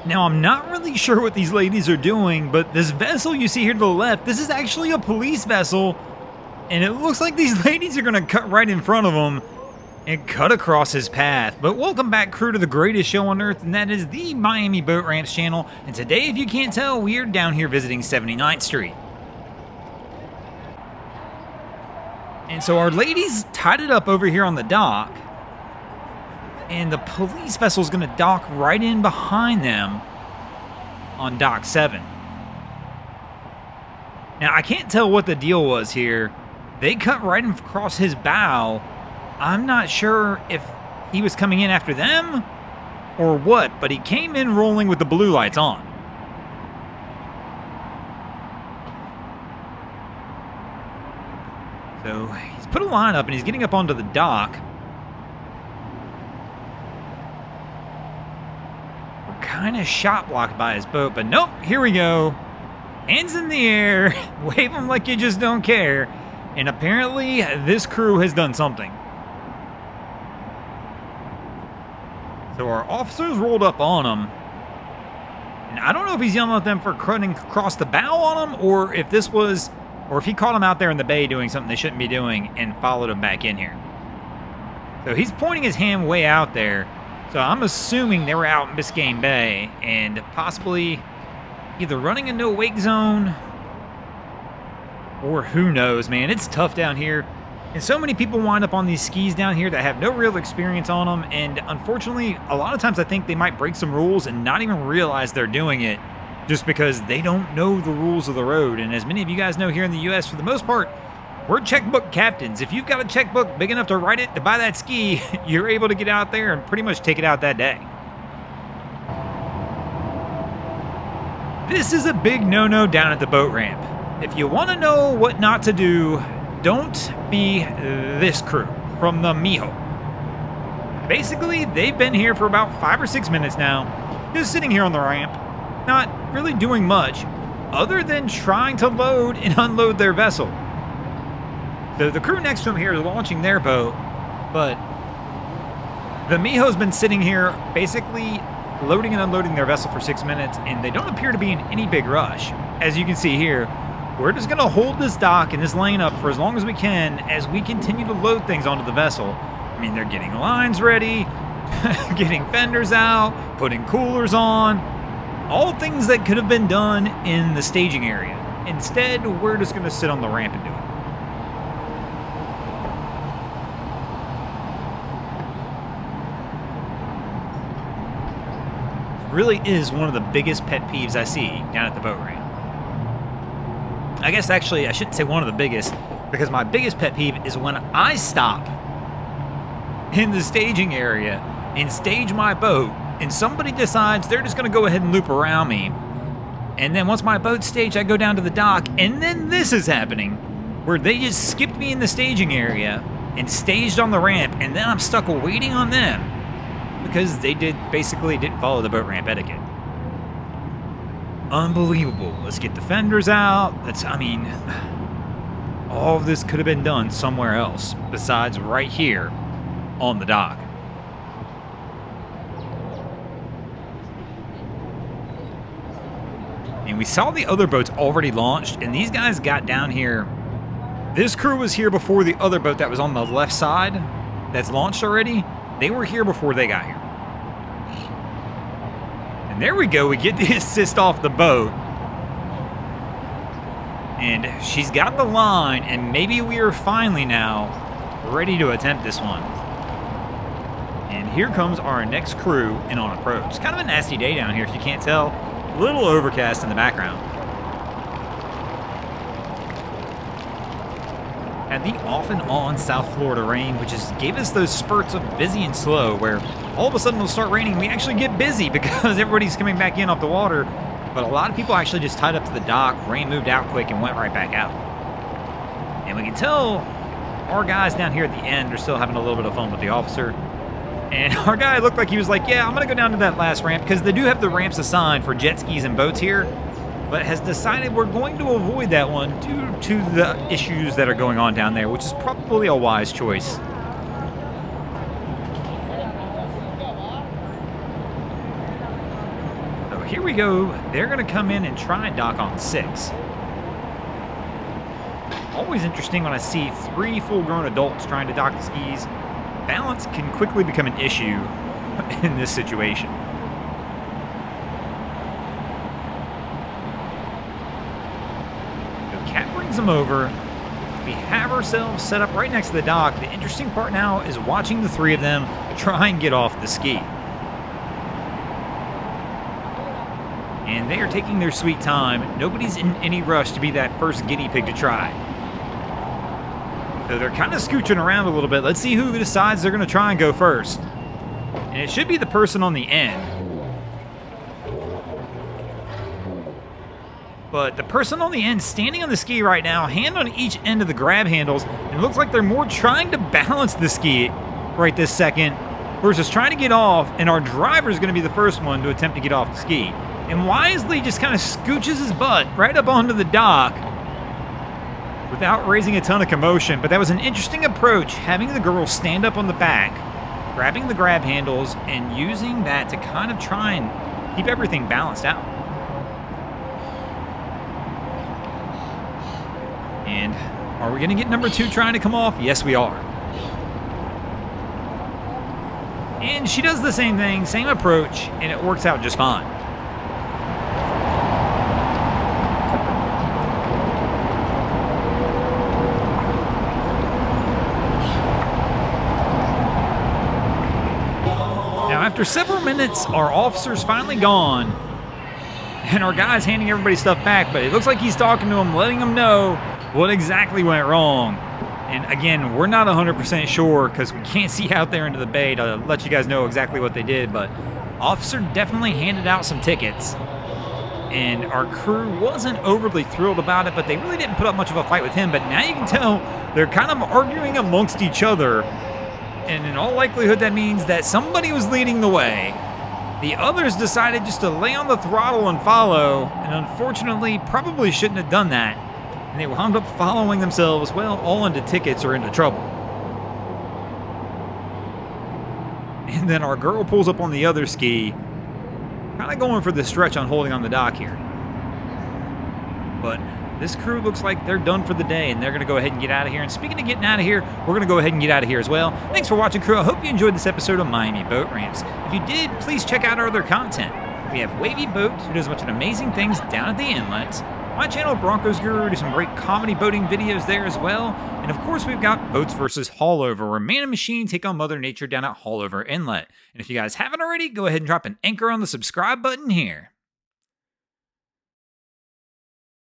Now, I'm not really sure what these ladies are doing, but this vessel you see here to the left, this is actually a police vessel, and it looks like these ladies are going to cut right in front of him and cut across his path. But welcome back, crew, to the greatest show on earth, and that is the Miami Boat Ramps channel. And today, if you can't tell, we are down here visiting 79th Street. And so our ladies tied it up over here on the dock, and the police vessel is going to dock right in behind them on dock 7. Now, I can't tell what the deal was here. They cut right across his bow. I'm not sure if he was coming in after them or what, but he came in rolling with the blue lights on. So he's put a line up and he's getting up onto the dock. We're kind of shot blocked by his boat, but nope, here we go. Hands in the air, wave them like you just don't care. And apparently this crew has done something. So our officers rolled up on him. And I don't know if he's yelling at them for cutting across the bow on him, or if this was, or if he caught him out there in the bay doing something they shouldn't be doing and followed him back in here. So he's pointing his hand way out there. So I'm assuming they were out in Biscayne Bay and possibly either running a no-wake zone, or who knows, man. It's tough down here. And so many people wind up on these skis down here that have no real experience on them. And unfortunately, a lot of times I think they might break some rules and not even realize they're doing it just because they don't know the rules of the road. And as many of you guys know here in the U.S., for the most part, we're checkbook captains. If you've got a checkbook big enough to write it to buy that ski, you're able to get out there and pretty much take it out that day. This is a big no-no down at the boat ramp. If you want to know what not to do, don't be this crew from the Mijo. Basically, they've been here for about 5 or 6 minutes now, just sitting here on the ramp, not really doing much other than trying to load and unload their vessel. So the crew next to them here is launching their boat, but the Mijo's been sitting here basically loading and unloading their vessel for 6 minutes, and they don't appear to be in any big rush. As you can see here, we're just going to hold this dock and this lane up for as long as we can as we continue to load things onto the vessel. I mean, they're getting lines ready, getting fenders out, putting coolers on, all things that could have been done in the staging area. Instead, we're just going to sit on the ramp and do it. Really is one of the biggest pet peeves I see down at the boat ramp. I guess actually I shouldn't say one of the biggest, because my biggest pet peeve is when I stop in the staging area and stage my boat and somebody decides they're just going to go ahead and loop around me, and then once my boat's staged I go down to the dock, and then this is happening where they just skipped me in the staging area and staged on the ramp, and then I'm stuck waiting on them because they basically didn't follow the boat ramp etiquette. Unbelievable. Let's get the fenders out. I mean, all of this could have been done somewhere else besides right here on the dock. And we saw the other boats already launched, and these guys got down here. This crew was here before the other boat that was on the left side that's launched already. They were here before they got here. And there we go, we get the assist off the boat. And she's got the line, and maybe we are finally now ready to attempt this one. And here comes our next crew in on approach. It's kind of a nasty day down here if you can't tell. A little overcast in the background. Had the off and on South Florida rain, which just gave us those spurts of busy and slow, where all of a sudden it'll start raining and we actually get busy because everybody's coming back in off the water. But a lot of people actually just tied up to the dock, rain moved out quick and went right back out. And we can tell our guys down here at the end are still having a little bit of fun with the officer. And our guy looked like he was like, yeah, I'm going to go down to that last ramp, because they do have the ramps assigned for jet skis and boats here, but has decided we're going to avoid that one due to the issues that are going on down there, which is probably a wise choice. So here we go. They're going to come in and try and dock on 6. Always interesting when I see 3 full-grown adults trying to dock the skis. Balance can quickly become an issue in this situation. So Cat brings them over. We have ourselves set up right next to the dock. The interesting part now is watching the 3 of them try and get off the ski. And they are taking their sweet time. Nobody's in any rush to be that first guinea pig to try. So they're kind of scooching around a little bit. Let's see who decides they're going to try and go first. And it should be the person on the end. But the person on the end standing on the ski right now, hand on each end of the grab handles, and it looks like they're more trying to balance the ski right this second versus trying to get off, and our driver is going to be the first one to attempt to get off the ski. And wisely just kind of scooches his butt right up onto the dock without raising a ton of commotion. But that was an interesting approach, having the girl stand up on the back, grabbing the grab handles, and using that to kind of try and keep everything balanced out. And are we going to get number 2 trying to come off? Yes, we are. And she does the same thing, same approach, and it works out just fine. Now, after several minutes, our officer's finally gone, and our guy's handing everybody stuff back, but it looks like he's talking to them, letting them know what exactly went wrong. And again, we're not 100% sure because we can't see out there into the bay to let you guys know exactly what they did, but officer definitely handed out some tickets. And our crew wasn't overly thrilled about it, but they really didn't put up much of a fight with him. But now you can tell they're kind of arguing amongst each other. And in all likelihood, that means that somebody was leading the way. The others decided just to lay on the throttle and follow, and unfortunately probably shouldn't have done that. And they wound up following themselves, well, all into tickets or into trouble. And then our girl pulls up on the other ski, kind of going for the stretch on holding on the dock here. But this crew looks like they're done for the day, and they're going to go ahead and get out of here. And speaking of getting out of here, we're going to go ahead and get out of here as well. Thanks for watching, crew. I hope you enjoyed this episode of Miami Boat Ramps. If you did, please check out our other content. We have Wavy Boats, who does a bunch of amazing things down at the inlets. My channel, Broncos Guru, do some great comedy boating videos there as well. And of course, we've got Boats vs. Haulover, where man and machine take on Mother Nature down at Haulover Inlet. And if you guys haven't already, go ahead and drop an anchor on the subscribe button here.